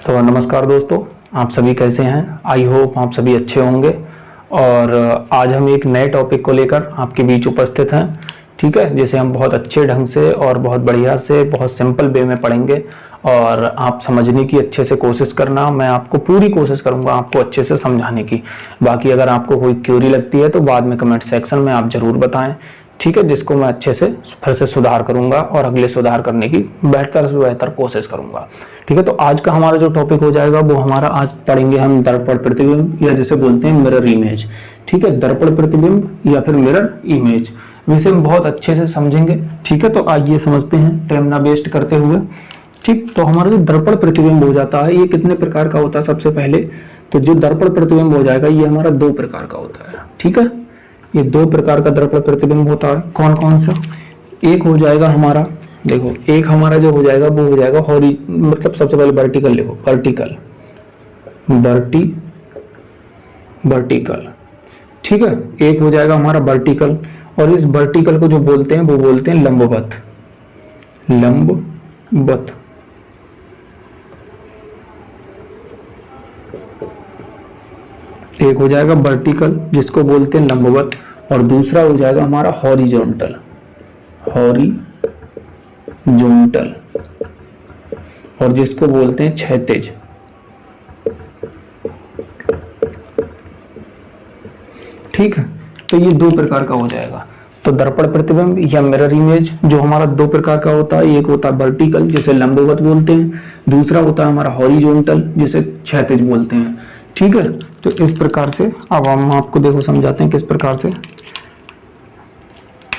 तो नमस्कार दोस्तों, आप सभी कैसे हैं। आई होप आप सभी अच्छे होंगे। और आज हम एक नए टॉपिक को लेकर आपके बीच उपस्थित हैं, ठीक है, जिसे हम बहुत अच्छे ढंग से और बहुत बढ़िया से बहुत सिंपल वे में पढ़ेंगे और आप समझने की अच्छे से कोशिश करना। मैं आपको पूरी कोशिश करूंगा आपको अच्छे से समझाने की। बाकी अगर आपको कोई क्वेरी लगती है तो बाद में कमेंट सेक्शन में आप जरूर बताएं, ठीक है, जिसको मैं अच्छे से फिर से सुधार करूंगा और अगले सुधार करने की बेहतर से बेहतर कोशिश करूंगा। ठीक है, तो आज का हमारा जो टॉपिक हो जाएगा वो हमारा आज पढ़ेंगे हम दर्पण प्रतिबिंब, या जैसे बोलते हैं मिरर इमेज। ठीक है, दर्पण प्रतिबिंब या फिर मिरर इमेज, इसे हम बहुत अच्छे से समझेंगे। ठीक है, तो आइए समझते हैं टाइम ना वेस्ट करते हुए। ठीक, तो हमारा जो दर्पण प्रतिबिंब हो जाता है ये कितने प्रकार का होता है। सबसे पहले तो जो दर्पण प्रतिबिंब हो जाएगा ये हमारा दो प्रकार का होता है। ठीक है, ये दो प्रकार का दर्पण प्रतिबिंब होता है। कौन कौन सा। एक हो जाएगा हमारा, देखो, एक हमारा जो हो जाएगा वो हो जाएगा मतलब सबसे पहले वर्टिकल लिखो, वर्टिकल। ठीक है, एक हो जाएगा हमारा वर्टिकल, और इस वर्टिकल को जो बोलते हैं वो बोलते हैं लंबवत। एक हो जाएगा वर्टिकल जिसको बोलते हैं लंबवत, और दूसरा हो जाएगा हमारा हॉरिजॉन्टल, और जिसको बोलते हैं क्षैतिज। ठीक है, तो ये दो प्रकार का हो जाएगा। तो दर्पण प्रतिबिंब या मिरर इमेज जो हमारा दो प्रकार का होता है, एक होता है वर्टिकल जिसे लंबवत बोलते हैं, दूसरा होता है हमारा हॉरिजॉन्टल जिसे क्षैतिज बोलते हैं। ठीक है, तो इस प्रकार से अब हम आपको देखो समझाते हैं किस प्रकार से।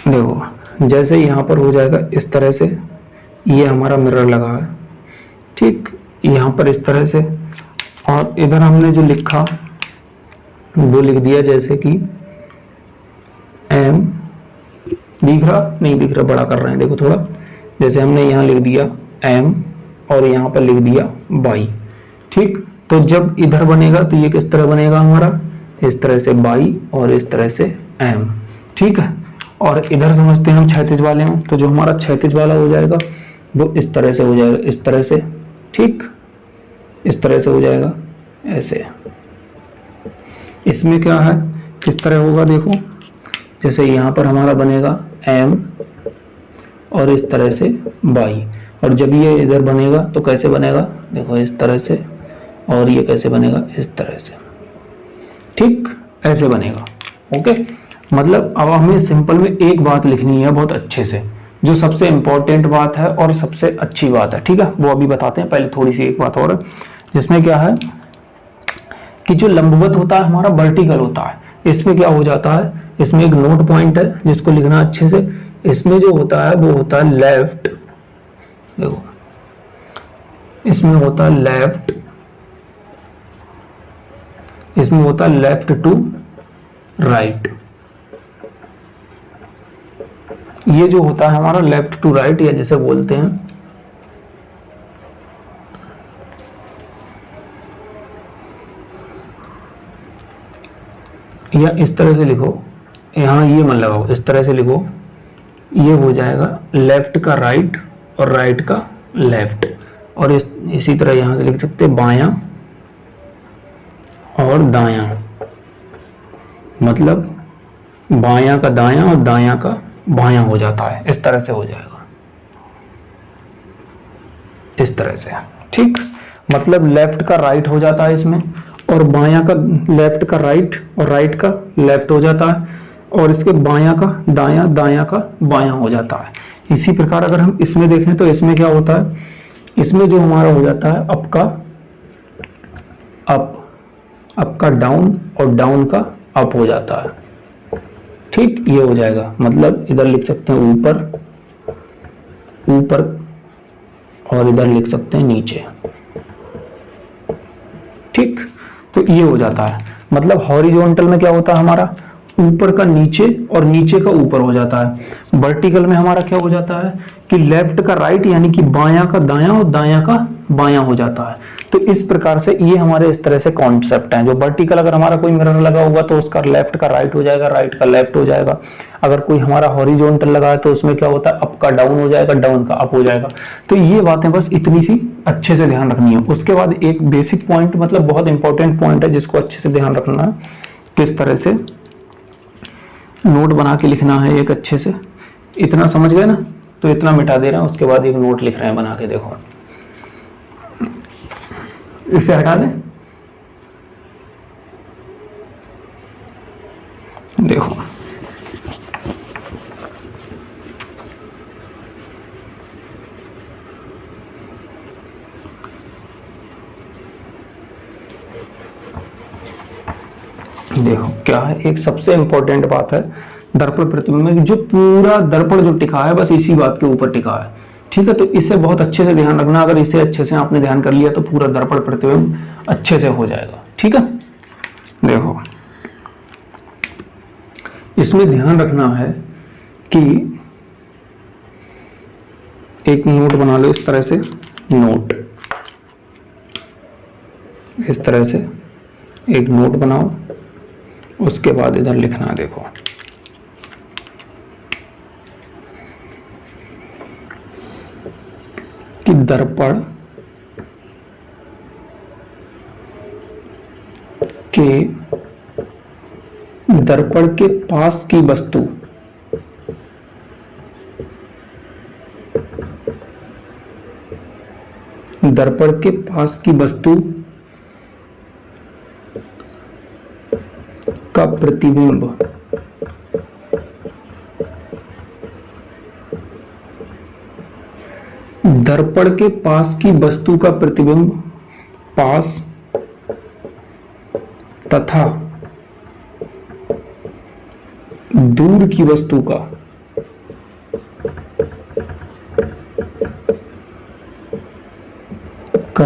देखो, जैसे यहाँ पर हो जाएगा इस तरह से, ये हमारा मिरर लगा है। ठीक, यहाँ पर इस तरह से, और इधर हमने जो लिखा वो लिख दिया, जैसे कि एम, दिख रहा नहीं दिख रहा, बड़ा कर रहे हैं देखो थोड़ा, जैसे हमने यहाँ लिख दिया एम और यहाँ पर लिख दिया वाई। ठीक, तो जब इधर बनेगा तो ये किस तरह बनेगा हमारा, इस तरह से वाई और इस तरह से एम। ठीक है, और इधर समझते हैं हम क्षैतिज वाले में, तो जो हमारा क्षैतिज वाला हो जाएगा वो इस तरह से हो जाएगा, इस तरह से। ठीक, इस तरह से हो जाएगा ऐसे। इसमें क्या है, किस तरह होगा, देखो, जैसे यहाँ पर हमारा बनेगा एम और इस तरह से वाई, और जब ये इधर बनेगा तो कैसे बनेगा, देखो इस तरह से, और ये कैसे बनेगा, इस तरह से। ठीक, ऐसे बनेगा। ओके, मतलब अब हमें सिंपल में एक बात लिखनी है बहुत अच्छे से, जो सबसे इंपॉर्टेंट बात है और सबसे अच्छी बात है। ठीक है, वो अभी बताते हैं। पहले थोड़ी सी एक बात और, जिसमें क्या है कि जो लंबवत होता है हमारा वर्टिकल होता है, इसमें क्या हो जाता है, इसमें एक नोट पॉइंट है जिसको लिखना अच्छे से। इसमें जो होता है वो होता है लेफ्ट, देखो इसमें होता है लेफ्ट, इसमें होता है लेफ्ट टू राइट। ये जो होता है हमारा लेफ्ट टू राइट, या जैसे बोलते हैं या इस तरह से लिखो, यहां ये मन लगाओ, इस तरह से लिखो, ये हो जाएगा लेफ्ट का राइट और राइट का लेफ्ट। और इसी तरह यहां से लिख सकते हैं बायां और दायां, मतलब बायां का दायां और दायां का बायां हो जाता है, इस तरह से हो जाएगा, इस तरह से। ठीक, मतलब लेफ्ट का राइट हो जाता है इसमें, और बायां का लेफ्ट का राइट और राइट का लेफ्ट हो जाता है, और इसके बायां का दायां, दायां का बायां हो जाता है। इसी प्रकार अगर हम इसमें देखें तो इसमें क्या होता है, इसमें जो हमारा हो जाता है अप का अप, अप का डाउन और डाउन का अप हो जाता है। ठीक, ये हो जाएगा, मतलब इधर लिख सकते हैं ऊपर, ऊपर, और इधर लिख सकते हैं नीचे। ठीक, तो ये हो जाता है। मतलब हॉरिजॉन्टल में क्या होता है हमारा, ऊपर का नीचे और नीचे का ऊपर हो जाता है। वर्टिकल में हमारा क्या हो जाता है कि लेफ्ट का राइट, यानी कि बायां का दायां और दायां का बायां हो जाता है। तो इस प्रकार से ये हमारे इस तरह से कॉन्सेप्ट हैं। जो वर्टिकल अगर हमारा कोई मिरर लगा हुआ तो उसका लेफ्ट का राइट हो जाएगा, राइट का लेफ्ट हो जाएगा। अगर कोई हमारा हॉरिजॉन्टल लगा है तो उसमें क्या होता है, अप का डाउन हो जाएगा, डाउन का अप हो जाएगा। तो ये बातें बस इतनी सी अच्छे से ध्यान रखनी है। उसके बाद एक बेसिक पॉइंट, मतलब बहुत इंपॉर्टेंट पॉइंट है जिसको अच्छे से ध्यान रखना है, किस तरह से नोट बना के लिखना है एक अच्छे से। इतना समझ गए ना, तो इतना मिटा दे रहे हैं, उसके बाद एक नोट लिख रहे हैं बना के। देखो इसे हटा दें, देखो देखो क्या है, एक सबसे इंपॉर्टेंट बात है दर्पण प्रतिबिंब में, जो पूरा दर्पण जो टिका है बस इसी बात के ऊपर टिका है। ठीक है, तो इसे बहुत अच्छे से ध्यान रखना। अगर इसे अच्छे से आपने ध्यान कर लिया तो पूरा दर्पण प्रतिबिंब अच्छे से हो जाएगा। ठीक है, देखो इसमें ध्यान रखना है कि एक नोट बना लो इस तरह से, नोट इस तरह से एक नोट बनाओ। उसके बाद इधर लिखना है, देखो कि दर्पण के पास की वस्तु दर्पण के पास की वस्तु का प्रतिबिंब दर्पण के पास की वस्तु का प्रतिबिंब पास तथा दूर की वस्तु का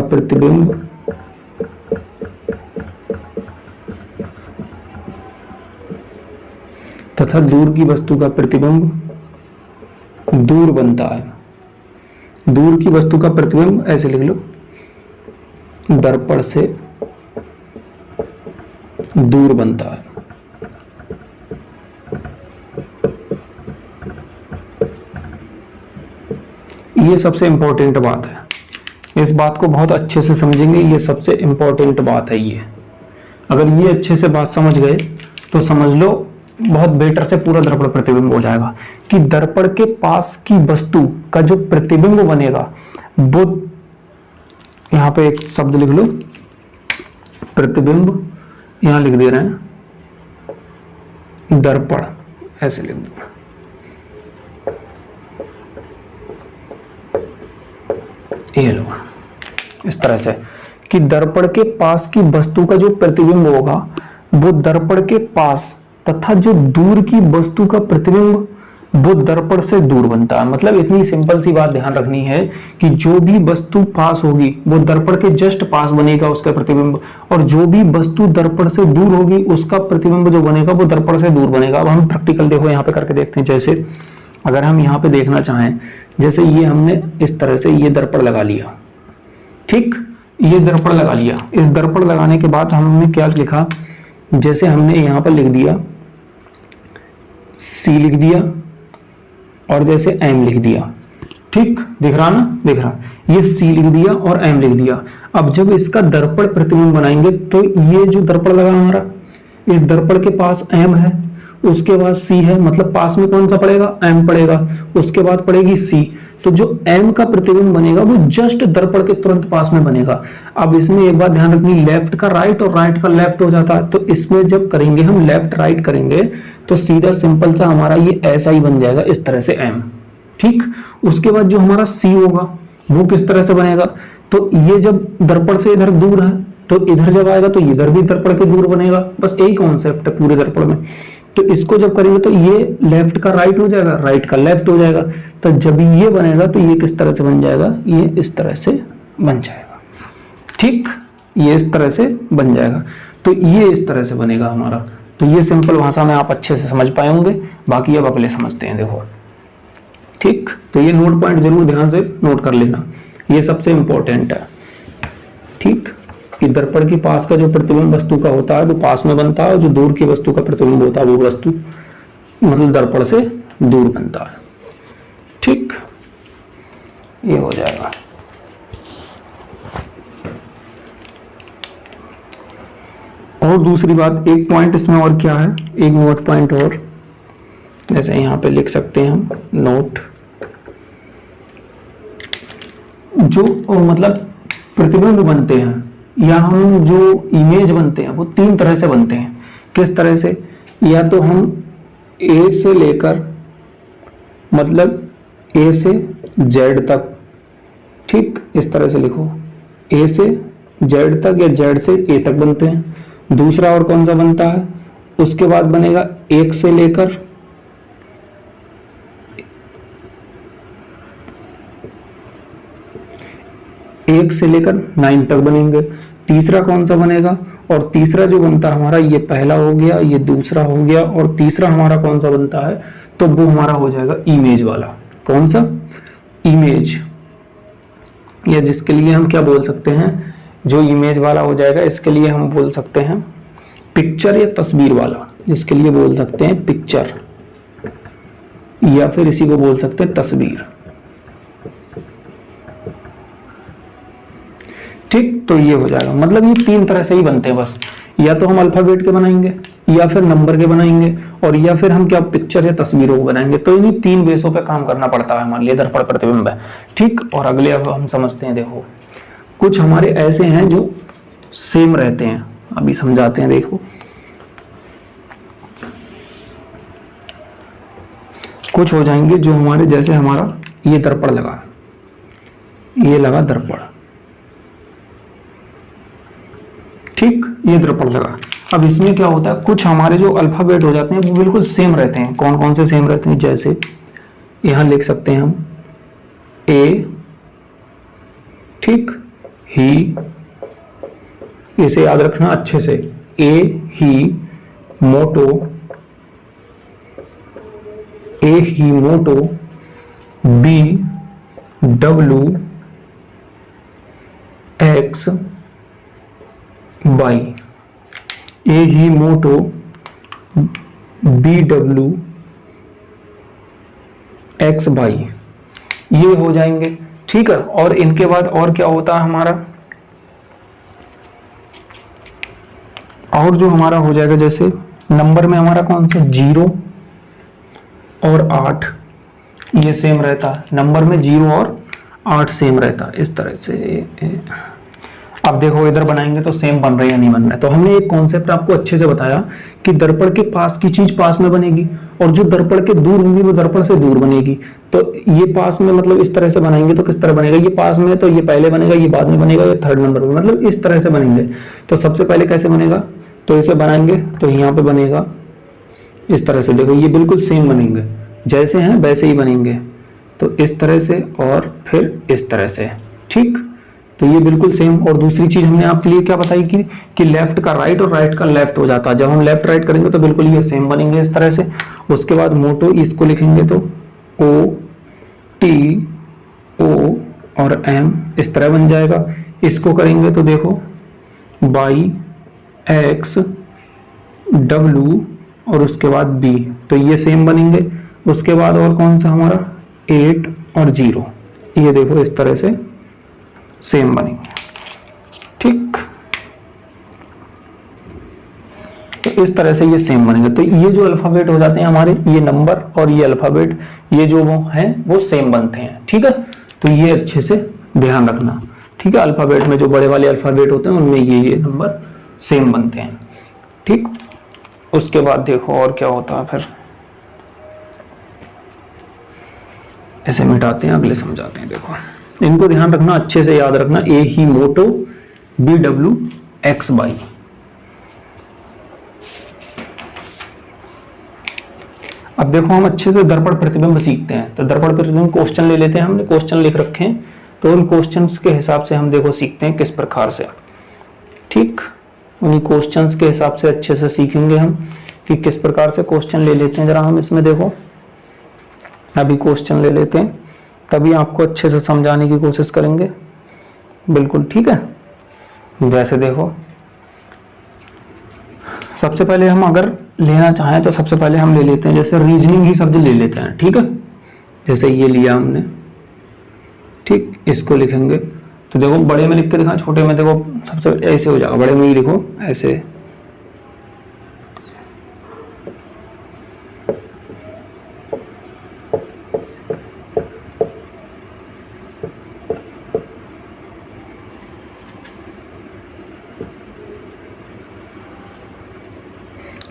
प्रतिबिंब तथा दूर की वस्तु का प्रतिबिंब दूर बनता है। दूर की वस्तु का प्रतिबिंब ऐसे लिख लो, दर्पण से दूर बनता है। ये सबसे इंपॉर्टेंट बात है, इस बात को बहुत अच्छे से समझेंगे। ये सबसे इंपॉर्टेंट बात है ये। अगर ये अच्छे से बात समझ गए तो समझ लो बहुत बेटर से पूरा दर्पण प्रतिबिंब हो जाएगा। कि दर्पण के पास की वस्तु का जो प्रतिबिंब बनेगा वो, यहां पे एक शब्द लिख लो प्रतिबिंब, यहां लिख दे रहे हैं दर्पण, ऐसे लिख दो। ये लो इस तरह से कि दर्पण के पास की वस्तु का जो प्रतिबिंब होगा वो दर्पण के पास तथा जो दूर की वस्तु का प्रतिबिंब वो दर्पण से दूर बनता है। मतलब इतनी सिंपल सी बात ध्यान रखनी है कि जो भी वस्तु पास होगी वो दर्पण के जस्ट पास बनेगा उसका प्रतिबिंब, और जो भी वस्तु दर्पण से दूर होगी उसका प्रतिबिंब जो बनेगा वो दर्पण से दूर बनेगा। अब हम प्रैक्टिकल देखो यहाँ पे करके देखते हैं। जैसे अगर हम यहाँ पे देखना चाहें, जैसे ये हमने इस तरह से ये दर्पण लगा लिया, ठीक, ये दर्पण लगा लिया। इस दर्पण लगाने के बाद हमने क्या लिखा, जैसे हमने यहाँ पर लिख दिया C लिख दिया और जैसे M लिख दिया, ठीक, दिख रहा ना, दिख रहा, ये C लिख दिया और M लिख दिया। अब जब इसका दर्पण प्रतिबिंब बनाएंगे तो ये जो दर्पण लगा हमारा, इस दर्पण के पास M है, उसके बाद C है, मतलब पास में कौन सा पड़ेगा, M पड़ेगा, उसके बाद पड़ेगी C। तो जो M का प्रतिबिंब बनेगा वो जस्ट दर्पण के तुरंत पास में बनेगा। अब इसमें एक बात ध्यान रखनी, लेफ्ट का राइट और राइट का लेफ्ट हो जाता है। तो इसमें जब करेंगे हम लेफ्ट राइट करेंगे तो सीधा सिंपल सा हमारा ये ऐसा ही बन जाएगा, इस तरह से M, ठीक। उसके बाद जो हमारा C होगा वो किस तरह से बनेगा, तो ये जब दर्पण से इधर दूर है तो इधर जब आएगा तो इधर भी दर्पण के दूर बनेगा। बस यही कॉन्सेप्ट है पूरे दर्पण में। तो इसको जब करेंगे तो ये लेफ्ट का राइट हो जाएगा, राइट का लेफ्ट हो जाएगा। तो जब ये बनेगा तो ये किस तरह से बन जाएगा, ये इस तरह से बन जाएगा, ठीक, ये इस तरह से बन जाएगा। तो ये इस तरह से बनेगा हमारा। तो ये सिंपल भाषा में आप अच्छे से समझ पाए होंगे। बाकी अब अगले समझते हैं, देखो, ठीक। तो ये नोट पॉइंट जरूर ध्यान से नोट कर लेना। ये सबसे इंपॉर्टेंट है, ठीक, कि दर्पण के पास का जो प्रतिबिंब वस्तु का होता है वो पास में बनता है, और जो दूर की वस्तु का प्रतिबिंब होता है वो वस्तु मतलब दर्पण से दूर बनता है, ठीक, ये हो जाएगा। और दूसरी बात, एक पॉइंट इसमें और क्या है, एक नोट पॉइंट और, जैसे यहाँ पे लिख सकते हैं हम नोट, जो मतलब प्रतिबिंब बनते हैं या हम जो इमेज बनते हैं वो तीन तरह से बनते हैं। किस तरह से, या तो हम ए से लेकर मतलब ए से जेड तक, ठीक, इस तरह से लिखो, ए से जेड तक या जेड से ए तक बनते हैं। दूसरा और कौन सा बनता है, उसके बाद बनेगा एक से लेकर एक से लेकर 9 तक बनेंगे। तीसरा कौन सा बनेगा, और तीसरा जो बनता है हमारा, ये पहला हो गया, ये दूसरा हो गया, और तीसरा हमारा कौन सा बनता है, तो वो हमारा हो जाएगा इमेज वाला। कौन सा, इमेज, या जिसके लिए हम क्या बोल सकते हैं, जो इमेज वाला हो जाएगा इसके लिए हम बोल सकते हैं पिक्चर या तस्वीर वाला, जिसके लिए बोल सकते हैं पिक्चर, या फिर इसी को बोल सकते हैं तस्वीर, ठीक। तो ये हो जाएगा, मतलब ये तीन तरह से ही बनते हैं बस, या तो हम अल्फाबेट के बनाएंगे, या फिर नंबर के बनाएंगे, और या फिर हम क्या पिक्चर या तस्वीरों को बनाएंगे। तो इन्हीं तीन बेसों पे काम करना पड़ता है हमारे लिए दर्पण प्रतिबिंब है, ठीक। और अगले अब हम समझते हैं, देखो कुछ हमारे ऐसे हैं जो सेम रहते हैं, अभी समझाते हैं। देखो कुछ हो जाएंगे जो हमारे, जैसे हमारा ये दर्पण लगा, ये लगा दर्पण, ठीक, ये दर्पण लगा। अब इसमें क्या होता है, कुछ हमारे जो अल्फाबेट हो जाते हैं वो बिल्कुल सेम रहते हैं। कौन कौन से सेम रहते हैं, जैसे यहां लिख सकते हैं हम ए, ठीक, ही, इसे याद रखना अच्छे से, ए ही मोटो, ए ही मोटो, बी डब्ल्यू एक्स बाई, ए ही मोटो, बी डब्ल्यू एक्स बाई, ये हो जाएंगे, ठीक है। और इनके बाद और क्या होता है हमारा, और जो हमारा हो जाएगा, जैसे नंबर में हमारा कौन सा, 0 और 8, ये सेम रहता है, नंबर में 0 और 8 सेम रहता है, इस तरह से। अब देखो इधर बनाएंगे तो सेम बन रहा है या नहीं बन रहा है। तो हमने एक कॉन्सेप्ट आपको अच्छे से बताया कि दर्पण के पास की चीज पास में बनेगी, और जो दर्पण के दूर होंगी वो दर्पण से दूर बनेगी। तो ये पास में मतलब इस तरह से बनाएंगे तो किस तरह बनेगा, ये पास में तो ये पहले बनेगा, ये बाद में बनेगा, ये थर्ड नंबर में, मतलब इस तरह से बनेंगे। तो सबसे पहले कैसे बनेगा, तो इसे बनाएंगे तो यहाँ पे बनेगा इस तरह से, देखो ये बिल्कुल सेम बनेंगे, जैसे हैं वैसे ही बनेंगे। तो इस तरह से और फिर इस तरह से, ठीक। तो ये बिल्कुल सेम। और दूसरी चीज हमने आपके लिए क्या बताई कि लेफ्ट का राइट और राइट का लेफ्ट हो जाता है। जब हम लेफ्ट राइट करेंगे तो बिल्कुल ये सेम बनेंगे इस तरह से। उसके बाद मोटो, इसको लिखेंगे तो ओ टी ओ और एम, इस तरह बन जाएगा। इसको करेंगे तो देखो बाई एक्स डब्ल्यू और उसके बाद बी, तो ये सेम बनेंगे। उसके बाद और कौन सा हमारा 8 और 0, ये देखो इस तरह से सेम बनेंगे, ठीक। तो इस तरह से ये सेम बनेंगे। तो ये जो अल्फाबेट हो जाते हैं हमारे, ये नंबर और ये अल्फाबेट, ये जो वो हैं वो सेम बनते हैं, ठीक है। तो ये अच्छे से ध्यान रखना, ठीक है। अल्फाबेट में जो बड़े वाले अल्फाबेट होते हैं उनमें ये नंबर सेम बनते हैं, ठीक। उसके बाद देखो और क्या होता है, फिर ऐसे मिटाते हैं, अगले समझाते हैं। देखो इनको ध्यान रखना, अच्छे से याद रखना, ए ही मोटो, बी डब्ल्यू एक्स बाई। अब देखो हम अच्छे से दर्पण प्रतिबिंब सीखते हैं। तो दर्पण प्रतिबिंब क्वेश्चन ले लेते हैं, हमने क्वेश्चन लिख रखे हैं, तो उन क्वेश्चंस के हिसाब से हम देखो सीखते हैं किस प्रकार से, ठीक। उन्हीं क्वेश्चंस के हिसाब से अच्छे से सीखेंगे हम कि किस प्रकार से। क्वेश्चन ले लेते हैं जरा हम इसमें, देखो अभी क्वेश्चन ले लेते हैं, तभी आपको अच्छे से समझाने की कोशिश करेंगे। बिल्कुल ठीक है। जैसे देखो, सबसे पहले हम अगर लेना चाहें तो सबसे पहले हम ले लेते हैं, जैसे रीजनिंग ही शब्द ले लेते हैं, ठीक है। जैसे ये लिया हमने, ठीक, इसको लिखेंगे तो देखो बड़े में लिख के दिखा, छोटे में देखो सबसे ऐसे हो जाएगा, बड़े में ही लिखो ऐसे।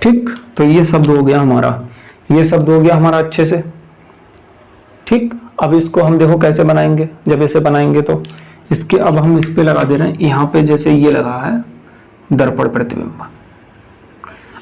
ठीक, तो ये शब्द हो गया हमारा, ये शब्द हो गया हमारा अच्छे से, ठीक। अब इसको हम देखो कैसे बनाएंगे, जब ऐसे बनाएंगे तो इसके अब हम इस पे लगा दे रहे हैं, यहाँ पे जैसे ये लगा है दर्पण प्रतिबिंब।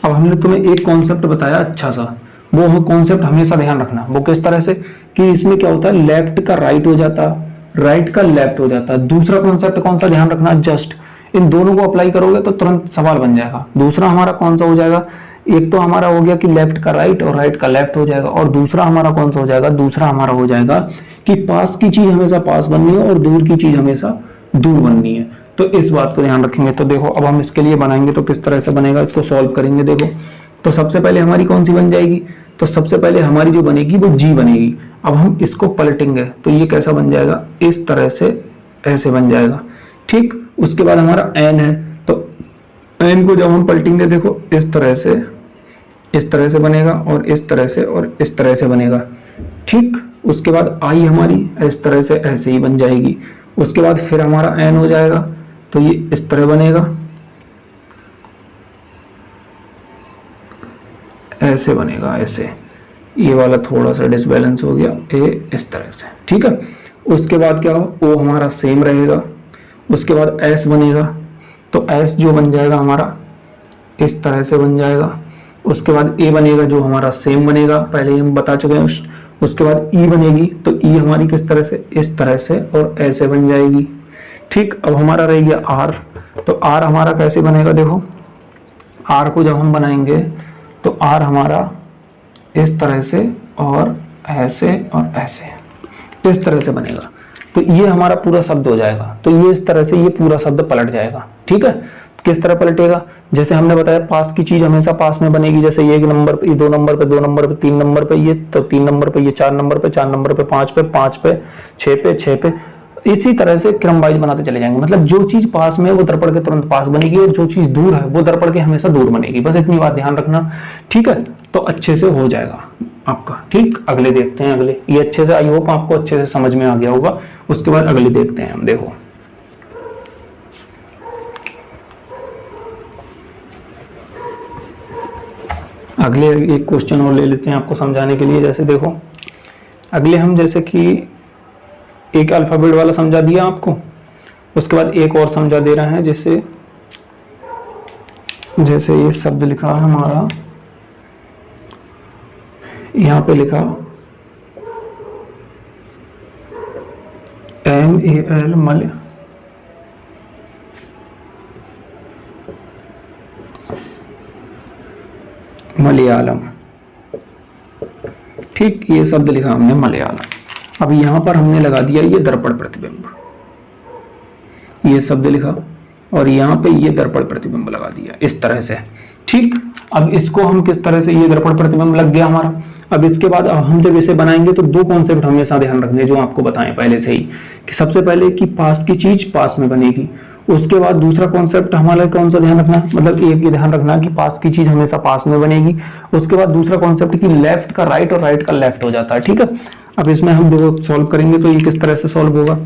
अब हमने तुम्हें एक कॉन्सेप्ट बताया अच्छा सा, वो कॉन्सेप्ट हमेशा ध्यान रखना। वो किस तरह से कि इसमें क्या होता है, लेफ्ट का राइट हो जाता, राइट का लेफ्ट हो जाता। दूसरा कॉन्सेप्ट कौन सा ध्यान रखना, जस्ट इन दोनों को अप्लाई करोगे तो तुरंत सवाल बन जाएगा। दूसरा हमारा कौन सा हो जाएगा, एक तो हमारा हो गया कि लेफ्ट का राइट और राइट का लेफ्ट हो जाएगा, और दूसरा हमारा कौन सा हो जाएगा, दूसरा हमारा हो जाएगा कि पास की चीज हमेशा पास बननी है और दूर की चीज हमेशा दूर बननी है। तो इस बात को ध्यान रखेंगे। तो देखो अब हम इसके लिए बनाएंगे तो किस तरह से बनेगा, इसको सॉल्व करेंगे। देखो तो सबसे पहले हमारी कौन सी बन जाएगी, तो सबसे पहले हमारी जो बनेगी वो जी बनेगी। अब हम इसको पलटेंगे तो ये कैसा बन जाएगा, इस तरह से ऐसे बन जाएगा, ठीक। उसके बाद हमारा एन है, तो एन को जब हम पलटेंगे देखो इस तरह से बनेगा और इस तरह से और इस तरह से बनेगा, ठीक। उसके बाद आई हमारी इस तरह से ऐसे ही बन जाएगी। उसके बाद फिर हमारा एन हो जाएगा तो ये इस तरह बनेगा, ऐसे बनेगा, ऐसे। ये वाला थोड़ा सा डिसबैलेंस हो गया, ए इस तरह से, ठीक है। उसके बाद क्या हो, ओ हमारा सेम रहेगा। उसके बाद एस बनेगा, तो एस जो बन जाएगा हमारा इस तरह से बन जाएगा। उसके बाद ए बनेगा जो हमारा सेम बनेगा, पहले हम बता चुके हैं। उसके बाद ई बनेगी, तो ई हमारी किस तरह से, इस तरह से और ऐसे बन जाएगी, ठीक। अब हमारा रह गया आर, तो आर हमारा कैसे बनेगा, देखो आर को जब हम बनाएंगे तो आर हमारा इस तरह से और ऐसे और ऐसे इस तरह से बनेगा। तो ये हमारा पूरा शब्द हो जाएगा। तो ये इस तरह से ये पूरा शब्द पलट जाएगा, ठीक है। किस तरह पलटेगा, जैसे हमने बताया पास की चीज हमेशा पास में बनेगी। जैसे ये 1 नंबर पे, ये 2 नंबर पे, 2 नंबर पे, 3 नंबर पे, ये तो 3 नंबर पे, ये 4 नंबर पे, 4 नंबर पे, 5 पे, 5 पे, 6 पे, 6 पे, इसी तरह से क्रम वाइज बनाते चले जाएंगे। मतलब जो चीज पास में है वो दर्पण के तुरंत पास बनेगी और जो चीज दूर है वो दर्पण के हमेशा दूर बनेगी। बस इतनी बात ध्यान रखना, ठीक है। तो अच्छे से हो जाएगा आपका, ठीक। अगले देखते हैं, अगले ये अच्छे से, आई होप आपको अच्छे से समझ में आ गया होगा। उसके बाद अगले देखते हैं हम। देखो अगले एक क्वेश्चन और ले लेते हैं आपको समझाने के लिए। जैसे देखो अगले हम जैसे कि एक अल्फाबेट वाला समझा दिया आपको, उसके बाद एक और समझा दे रहे हैं। जैसे ये शब्द लिखा है हमारा, यहां पे लिखा MAL मलयालम, ठीक। ये शब्द लिखा हमने मलयालम। अब यहां पर हमने लगा दिया ये दर्पण प्रतिबिंब, ये शब्द लिखा और यहां पे ये दर्पण प्रतिबिंब लगा दिया इस तरह से, ठीक। अब इसको हम किस तरह से, ये दर्पण प्रतिबिंब लग गया हमारा। अब इसके बाद अब हम जब इसे बनाएंगे तो दो कॉन्सेप्ट हमेशा ध्यान रखने जो आपको बताएं पहले से ही, कि सबसे पहले कि पास की चीज पास में बनेगी। उसके बाद दूसरा कॉन्सेप्ट हमारा कौन सा ध्यान रखना, मतलब एक ये ध्यान रखना कि पास की चीज हमेशा पास में बनेगी। उसके बाद दूसरा कॉन्सेप्ट कि लेफ्ट का राइट और राइट का लेफ्ट हो जाता है, ठीक है। अब इसमें हम देखो सॉल्व करेंगे तो ये किस तरह से सॉल्व होगा।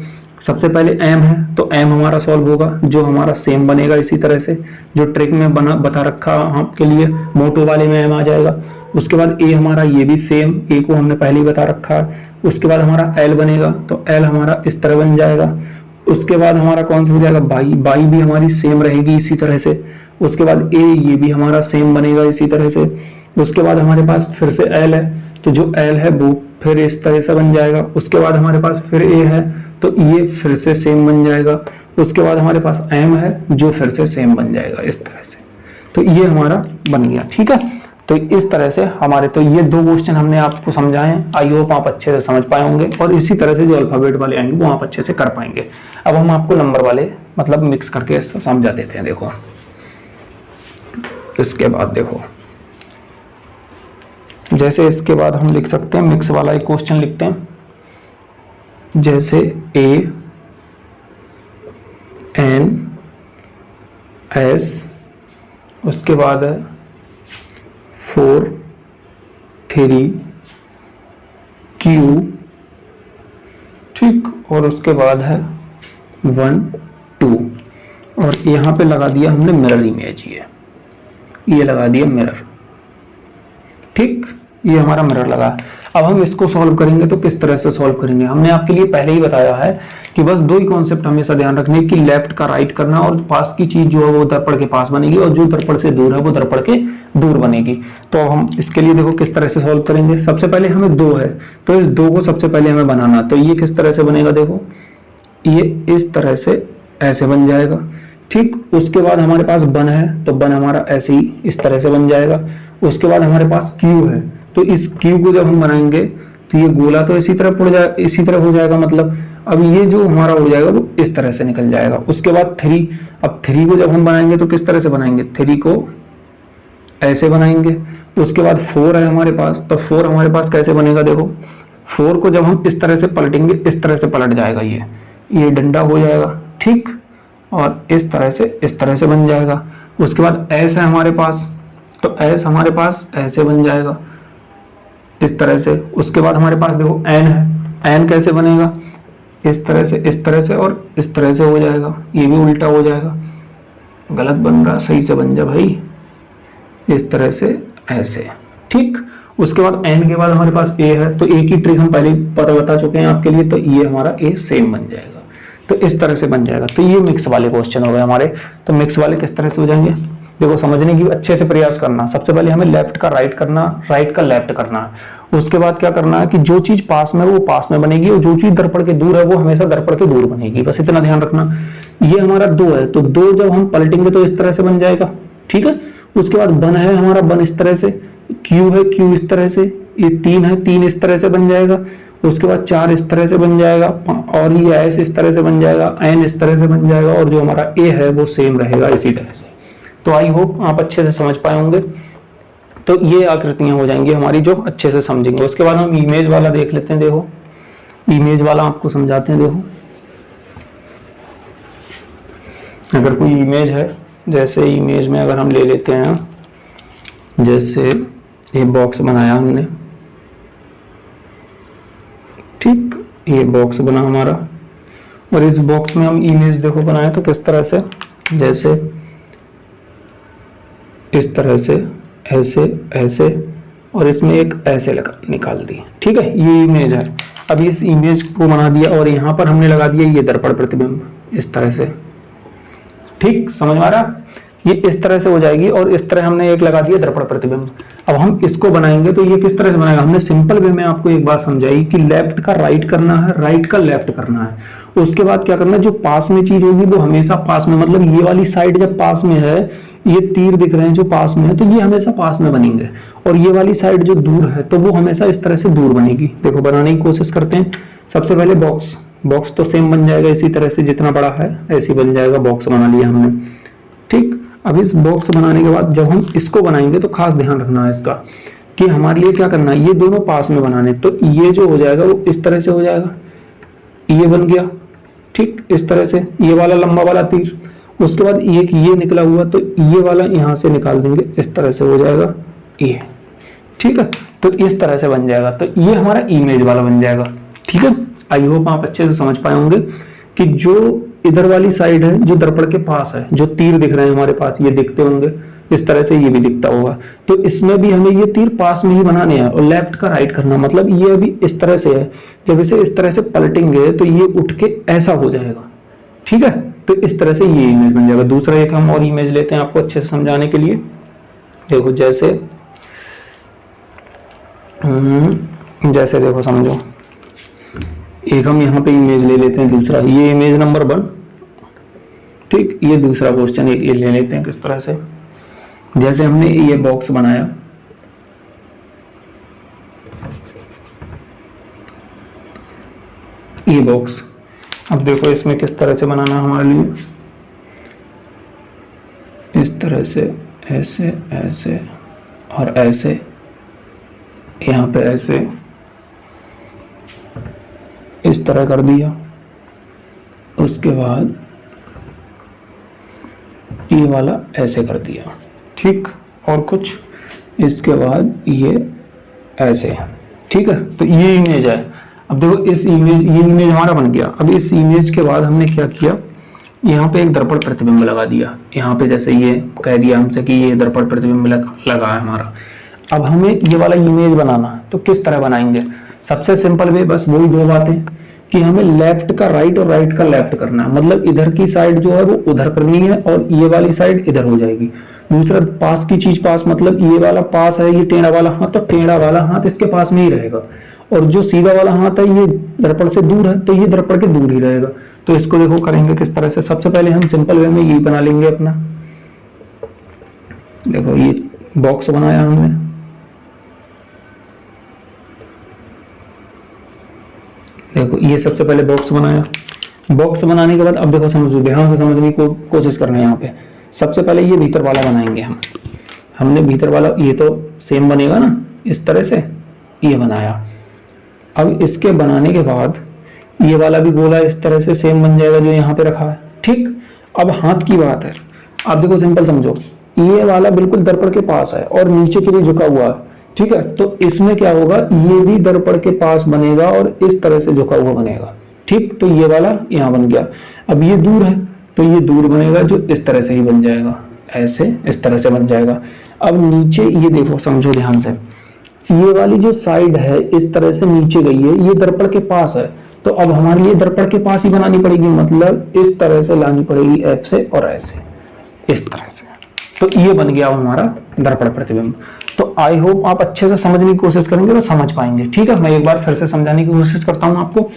सबसे पहले एम है तो एम हमारा सॉल्व होगा, जो हमारा सेम बनेगा इसी तरह से, जो ट्रिक में बता रखा आपके लिए, मोटो वाले में एम आ जाएगा। उसके बाद ए हमारा ये भी सेम, ए को हमने पहले ही बता रखा है। उसके बाद हमारा एल बनेगा तो एल हमारा इस तरह बन जाएगा। उसके बाद हमारा कौन सा हो जाएगा, बाई, बाई भी हमारी सेम रहेगी इसी तरह से। उसके बाद ए, ये भी हमारा सेम बनेगा इसी तरह से। उसके बाद हमारे पास फिर से एल है, तो जो एल है वो फिर इस तरह से बन जाएगा। उसके बाद हमारे पास फिर ए है तो ये फिर से सेम बन जाएगा। उसके बाद हमारे पास एम है जो फिर से सेम बन जाएगा इस तरह से। तो ये हमारा बन गया, ठीक है। तो इस तरह से हमारे, तो ये 2 क्वेश्चन हमने आपको समझाए हैं। आई होप आप अच्छे से समझ पाए होंगे और इसी तरह से जो अल्फाबेट वाले आएंगे वो आप अच्छे से कर पाएंगे। अब हम आपको नंबर वाले मतलब मिक्स करके समझा देते हैं। देखो इसके बाद देखो, जैसे इसके बाद हम लिख सकते हैं मिक्स वाला एक क्वेश्चन लिखते हैं, जैसे A N S, उसके बाद है 4 3 Q, ठीक, और उसके बाद है 1 2, और यहां पे लगा दिया हमने मिरर इमेज, ये लगा दिया मिरर, ठीक, ये हमारा मिरर लगा। अब हम इसको सॉल्व करेंगे तो किस तरह से सॉल्व करेंगे, हमने आपके लिए पहले ही बताया है कि बस 2 ही कॉन्सेप्ट हमेशा ध्यान रखने की, लेफ्ट का राइट करना और पास की चीज जो है वो दर्पण के पास बनेगी और जो दर्पण से दूर है वो दर्पण के दूर बनेगी। तो हम इसके लिए देखो किस तरह से सॉल्व करेंगे। सबसे पहले हमें 2 है तो इस 2 को सबसे पहले हमें बनाना, तो ये किस तरह से बनेगा, देखो ये इस तरह से ऐसे बन जाएगा, ठीक। उसके बाद हमारे पास 1 है तो 1 हमारा ऐसे ही इस तरह से बन जाएगा। उसके बाद हमारे पास Q है तो इस Q को जब हम बनाएंगे तो ये गोला तो इसी तरह इसी तरह हो जाएगा, मतलब अब ये जो हमारा हो जाएगा वो इस तरह से निकल जाएगा। उसके बाद 3, अब 3 को जब हम बनाएंगे तो किस तरह से बनाएंगे, 3 को ऐसे बनाएंगे। उसके बाद 4 है हमारे पास, तो 4 हमारे पास कैसे बनेगा, देखो 4 को जब हम इस तरह से पलटेंगे इस तरह से पलट जाएगा, ये डंडा हो जाएगा, ठीक, और इस तरह से बन जाएगा। उसके बाद S है हमारे पास, तो S हमारे पास ऐसे बन जाएगा इस तरह से। उसके बाद हमारे पास देखो N है, N कैसे बनेगा, इस तरह से और इस तरह से हो जाएगा, ये भी उल्टा हो जाएगा, गलत बन रहा, सही से बन जा भाई, इस तरह से ऐसे, ठीक। उसके बाद N के बाद हमारे पास A है, तो A की ट्रिक हम पहले पता बता चुके हैं आपके लिए, तो ये हमारा A सेम बन जाएगा, तो इस तरह से बन जाएगा। तो ये मिक्स वाले क्वेश्चन हो गए हमारे। तो मिक्स वाले किस तरह से हो जाएंगे, देखो समझने की अच्छे से प्रयास करना। सबसे पहले हमें लेफ्ट का राइट करना, राइट का लेफ्ट करना है। उसके बाद क्या करना है कि जो चीज पास में वो पास में बनेगी और जो चीज दर्पण के दूर है वो हमेशा दर्पण के दूर बनेगी, बस इतना ध्यान रखना। ये हमारा 2 है तो 2 जब हम पलटेंगे तो इस तरह से बन जाएगा, ठीक है। उसके बाद 1 है हमारा, 1 इस तरह से, Q है, Q इस तरह से, ये 3 है, 3 इस तरह से बन जाएगा। उसके बाद 4 इस तरह से बन जाएगा और ये S इस तरह से बन जाएगा, N इस तरह से बन जाएगा और जो हमारा A है वो सेम रहेगा इसी तरह से। तो आई होप आप अच्छे से समझ पाए होंगे। तो ये आकृतियां हो जाएंगी हमारी जो अच्छे से समझेंगे। उसके बाद हम इमेज वाला देख लेते हैं। देखो इमेज वाला आपको समझाते हैं। देखो अगर कोई इमेज है, जैसे इमेज में अगर हम ले लेते हैं, जैसे ये बॉक्स बनाया हमने, ठीक, ये बॉक्स बना हमारा और इस बॉक्स में हम इमेज देखो बनाए तो किस तरह से, जैसे इस तरह से ऐसे ऐसे और इसमें एक ऐसे लगा निकाल दी, ठीक है, ये इमेज है। अब इस इमेज को बना दिया और यहाँ पर हमने लगा दिया ये दर्पण प्रतिबिंब इस तरह से, ठीक, समझ में आ रहा। ये इस तरह से हो जाएगी और इस तरह हमने एक लगा दिया दर्पण प्रतिबिंब। अब हम इसको बनाएंगे तो ये किस तरह से बनाएगा, हमने सिंपल वे में आपको एक बात समझाई कि लेफ्ट का राइट करना है, राइट का लेफ्ट करना है। उसके बाद क्या करना है, जो पास में चीज होगी वो हमेशा पास में, मतलब ये वाली साइड जब पास में है, ये तीर दिख रहे हैं जो पास में है तो ये हमेशा पास में बनेंगे और ये वाली साइड जो दूर है तो वो हमेशा इस तरह से दूर बनेगी। देखो बनाने की कोशिश करते हैं। सबसे पहले बॉक्स तो सेम बन जाएगा इसी तरह से, जितना बड़ा है ऐसे बन जाएगा। बॉक्स बना लिया हमने, ठीक। अब इस बॉक्स बनाने के बाद जब हम इसको बनाएंगे तो खास ध्यान रखना है इसका कि हमारे लिए क्या करना है, ये दोनों पास में बनाने। तो ये जो हो जाएगा वो इस तरह से हो जाएगा, ये बन गया, ठीक, इस तरह से ये वाला लंबा वाला तीर। उसके बाद एक ये निकला हुआ तो ये वाला यहां से निकाल देंगे, इस तरह से हो जाएगा ये, ठीक है। तो इस तरह से बन जाएगा, तो ये हमारा इमेज वाला बन जाएगा, ठीक है। आई होप आप अच्छे से समझ पाए होंगे कि जो इधर वाली साइड है जो दर्पण के पास है, जो तीर दिख रहे हैं हमारे पास, ये दिखते होंगे इस तरह से, ये भी दिखता होगा। तो इसमें भी हमें ये तीर पास में ही बनाने हैं और लेफ्ट का राइट करना, मतलब ये अभी इस तरह से है, जब इसे इस तरह से पलटेंगे तो ये उठ के ऐसा हो जाएगा, ठीक है। तो इस तरह से ये इमेज बन जाएगा। दूसरा एक हम और इमेज लेते हैं आपको अच्छे से समझाने के लिए। देखो जैसे देखो समझो, एक हम यहाँ पे इमेज ले लेते हैं दूसरा, ये इमेज नंबर 1, ठीक। ये दूसरा क्वेश्चन एक ये ले लेते हैं किस तरह से, जैसे हमने ये बॉक्स बनाया ये बॉक्स। अब देखो इसमें किस तरह से बनाना है हमारे लिए, इस तरह से, ऐसे ऐसे और ऐसे, यहाँ पे ऐसे इस तरह कर दिया। उसके बाद ये वाला ऐसे कर दिया, ठीक, और कुछ इसके बाद ये ऐसे, ठीक है। तो ये इमेज है। अब देखो इस इमेज, ये इमेज हमारा बन गया। अब इस इमेज के बाद हमने क्या किया, यहाँ पे एक दर्पण प्रतिबिंब लगा दिया। यहाँ पे जैसे ये कह दिया हमसे कि ये दर्पण प्रतिबिंब लगा है हमारा। अब हमें ये वाला इमेज बनाना है, तो किस तरह बनाएंगे? सबसे सिंपल वे, बस वही दो बातें कि हमें लेफ्ट का राइट और राइट का लेफ्ट करना है। मतलब इधर की साइड जो है वो उधर करनी है और ये वाली साइड इधर हो जाएगी। दूसरा, पास की चीज पास, मतलब ये वाला पास है, ये टेढ़ा वाला हाथ, तो टेढ़ा वाला हाथ इसके पास में ही रहेगा, और जो सीधा वाला हाथ है ये दर्पण से दूर है, तो ये दर्पण के दूर ही रहेगा। तो इसको देखो करेंगे किस तरह से। सबसे पहले हम सिंपल वे में यही बना लेंगे अपना। देखो ये बॉक्स बनाया हमने, देखो ये सबसे पहले बॉक्स बनाया। बॉक्स बनाने के बाद अब देखो समझो, ध्यान से समझने की कोशिश करना है। यहाँ पे सबसे पहले ये भीतर वाला बनाएंगे हम। हमने भीतर वाला, ये तो सेम बनेगा ना, इस तरह से ये बनाया। अब इसके बनाने के बाद ये वाला भी गोला इस तरह से सेम बन जाएगा जो यहाँ पे रखा है, ठीक। अब हाथ की बात है। अब देखो सिंपल समझो, ये वाला बिल्कुल दर्पण के पास है और नीचे के लिए झुका हुआ है, ठीक है। तो इसमें क्या होगा, ये भी दर्पण के पास बनेगा और इस तरह से झुका हुआ बनेगा, ठीक। तो ये वाला यहाँ बन गया। अब ये दूर है तो ये दूर बनेगा जो इस तरह से ही बन जाएगा, ऐसे इस तरह से बन जाएगा। अब नीचे ये देखो, समझो ध्यान से, ये वाली जो साइड है इस तरह से नीचे गई है, ये दर्पण के पास है, तो अब हमारे लिए दर्पण के पास ही बनानी पड़ेगी। मतलब इस तरह से लानी पड़ेगी, ऐप से और ऐसे, इस तरह से। तो ये बन गया हमारा दर्पण प्रतिबिंब। तो आई होप आप अच्छे से समझने की कोशिश करेंगे तो समझ पाएंगे, ठीक है। मैं एक बार फिर से समझाने की कोशिश करता हूं आपको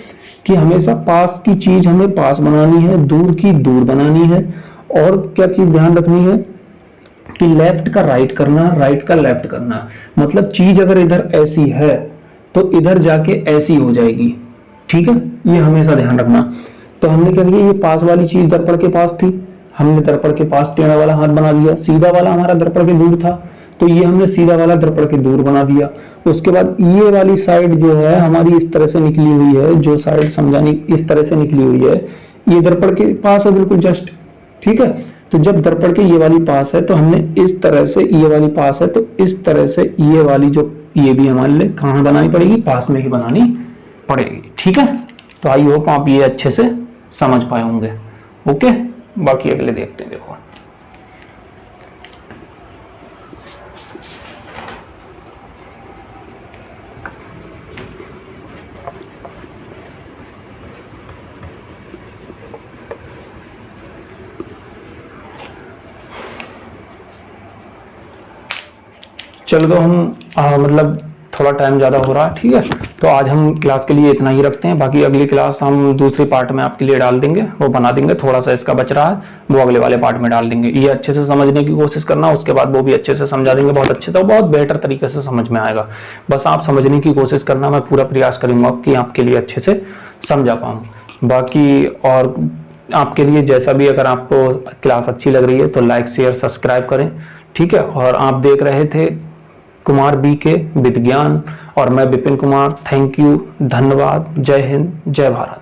कि हमेशा पास की चीज हमें पास बनानी है, दूर की दूर बनानी है। और क्या चीज ध्यान रखनी है कि लेफ्ट का राइट करना, राइट का लेफ्ट करना। मतलब चीज अगर इधर ऐसी है तो इधर जाके ऐसी हो जाएगी, ठीक है। ये हमेशा ध्यान रखना। तो हमने क्या किया, ये पास वाली चीज दर्पण के पास थी, हमने दर्पण के पास टेढ़ा वाला हाथ बना दिया। सीधा वाला हमारा दर्पण के दूर था, तो ये हमने सीधा वाला दर्पण के दूर बना दिया। उसके बाद ये वाली साइड जो है हमारी इस तरह से निकली हुई है, जो साइड समझानी इस तरह से निकली हुई है, ये दर्पण के पास है बिल्कुल जस्ट, ठीक है। तो जब दर्पण के ये वाली पास है तो हमने इस तरह से, ये वाली पास है तो इस तरह से ये वाली जो, ये भी हमारे लिए कहाँ बनानी पड़ेगी, पास में ही बनानी पड़ेगी, ठीक है। तो आई होप आप ये अच्छे से समझ पाए होंगे, ओके। बाकी अगले देखते हैं। देखो चलो, तो हम मतलब थोड़ा टाइम ज़्यादा हो रहा है, ठीक है। तो आज हम क्लास के लिए इतना ही रखते हैं। बाकी अगली क्लास हम दूसरी पार्ट में आपके लिए डाल देंगे, वो बना देंगे। थोड़ा सा इसका बच रहा है, वो अगले वाले पार्ट में डाल देंगे। ये अच्छे से समझने की कोशिश करना, उसके बाद वो भी अच्छे से समझा देंगे, बहुत अच्छे से, बहुत बेहतर तरीके से समझ में आएगा। बस आप समझने की कोशिश करना, मैं पूरा प्रयास करूंगा कि आपके लिए अच्छे से समझा पाऊँ। बाकी और आपके लिए जैसा भी, अगर आपको क्लास अच्छी लग रही है तो लाइक शेयर सब्सक्राइब करें, ठीक है। और आप देख रहे थे कुमार BK विद ज्ञान, और मैं विपिन कुमार। थैंक यू, धन्यवाद, जय हिंद, जय भारत।